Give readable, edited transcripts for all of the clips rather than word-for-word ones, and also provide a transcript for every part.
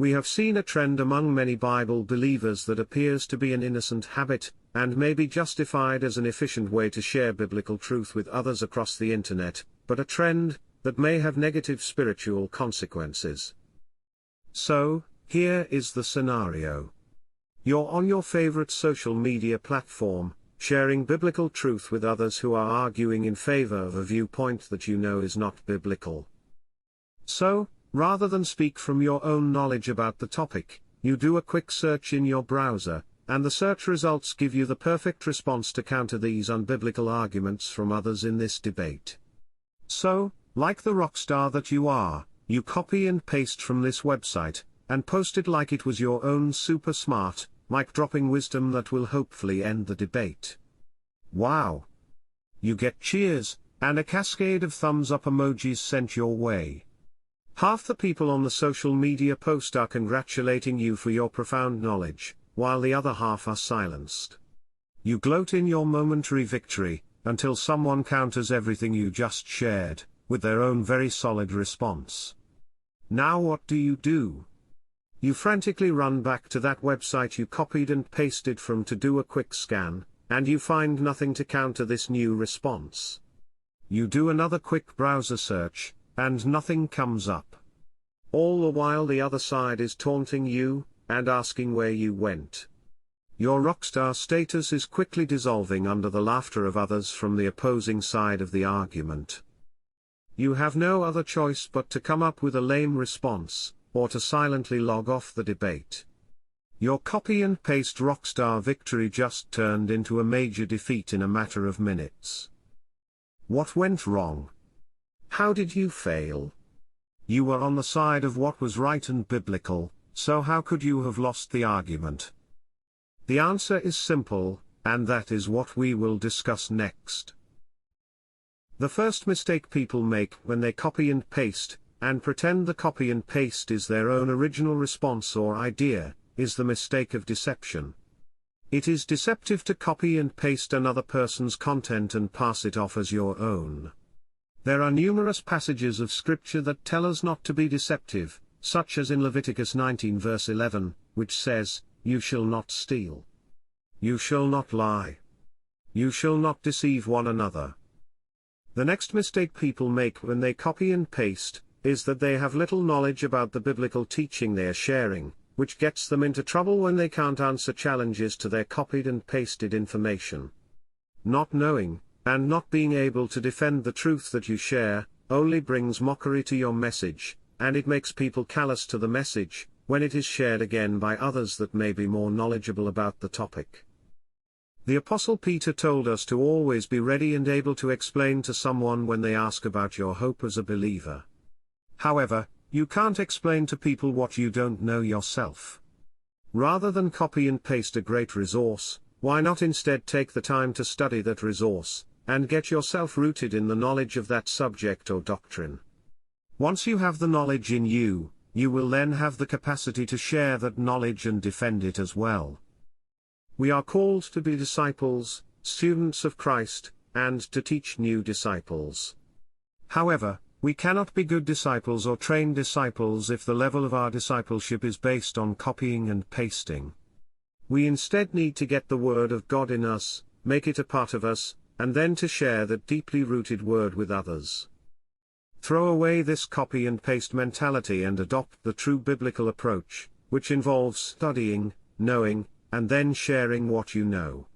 We have seen a trend among many Bible believers that appears to be an innocent habit, and may be justified as an efficient way to share biblical truth with others across the internet, but a trend that may have negative spiritual consequences. So, here is the scenario. You're on your favorite social media platform, sharing biblical truth with others who are arguing in favor of a viewpoint that you know is not biblical. So, rather than speak from your own knowledge about the topic, you do a quick search in your browser, and the search results give you the perfect response to counter these unbiblical arguments from others in this debate. So, like the rock star that you are, you copy and paste from this website, and post it like it was your own super smart, mic-dropping wisdom that will hopefully end the debate. Wow! You get cheers, and a cascade of thumbs-up emojis sent your way. Half the people on the social media post are congratulating you for your profound knowledge, while the other half are silenced. You gloat in your momentary victory, until someone counters everything you just shared, with their own very solid response. Now what do? You frantically run back to that website you copied and pasted from to do a quick scan, and you find nothing to counter this new response. You do another quick browser search, and nothing comes up. All the while the other side is taunting you, and asking where you went. Your rockstar status is quickly dissolving under the laughter of others from the opposing side of the argument. You have no other choice but to come up with a lame response, or to silently log off the debate. Your copy and paste rockstar victory just turned into a major defeat in a matter of minutes. What went wrong? How did you fail? You were on the side of what was right and biblical, so how could you have lost the argument? The answer is simple, and that is what we will discuss next. The first mistake people make when they copy and paste, and pretend the copy and paste is their own original response or idea, is the mistake of deception. It is deceptive to copy and paste another person's content and pass it off as your own. There are numerous passages of Scripture that tell us not to be deceptive, such as in Leviticus 19 verse 11, which says, "You shall not steal. You shall not lie. You shall not deceive one another." The next mistake people make when they copy and paste, is that they have little knowledge about the biblical teaching they are sharing, which gets them into trouble when they can't answer challenges to their copied and pasted information. Not knowing, and not being able to defend the truth that you share, only brings mockery to your message, and it makes people callous to the message, when it is shared again by others that may be more knowledgeable about the topic. The Apostle Peter told us to always be ready and able to explain to someone when they ask about your hope as a believer. However, you can't explain to people what you don't know yourself. Rather than copy and paste a great resource, why not instead take the time to study that resource, and get yourself rooted in the knowledge of that subject or doctrine? Once you have the knowledge in you, you will then have the capacity to share that knowledge and defend it as well. We are called to be disciples, students of Christ, and to teach new disciples. However, we cannot be good disciples or trained disciples if the level of our discipleship is based on copying and pasting. We instead need to get the Word of God in us, make it a part of us, and then to share that deeply rooted Word with others. Throw away this copy and paste mentality and adopt the true biblical approach, which involves studying, knowing, and then sharing what you know.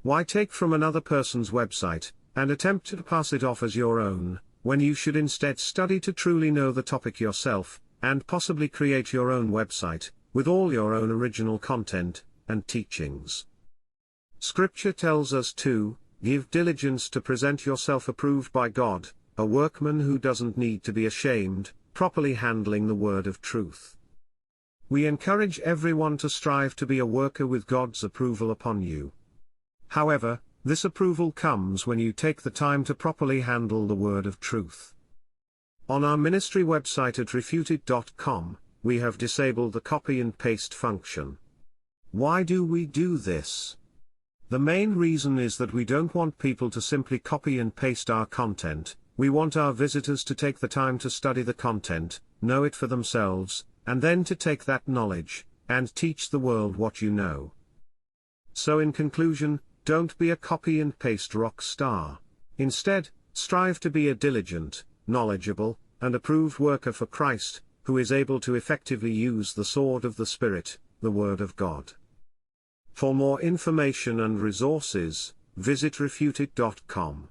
Why take from another person's website, and attempt to pass it off as your own, when you should instead study to truly know the topic yourself, and possibly create your own website, with all your own original content, and teachings? Scripture tells us to give diligence to present yourself approved by God, a workman who doesn't need to be ashamed, properly handling the word of truth. We encourage everyone to strive to be a worker with God's approval upon you. However, this approval comes when you take the time to properly handle the word of truth. On our ministry website at Refuteit.com, we have disabled the copy and paste function. Why do we do this? The main reason is that we don't want people to simply copy and paste our content. We want our visitors to take the time to study the content, know it for themselves, and then to take that knowledge, and teach the world what you know. So in conclusion, don't be a copy and paste rock star. Instead, strive to be a diligent, knowledgeable, and approved worker for Christ, who is able to effectively use the sword of the Spirit, the Word of God. For more information and resources, visit Refuteit.com.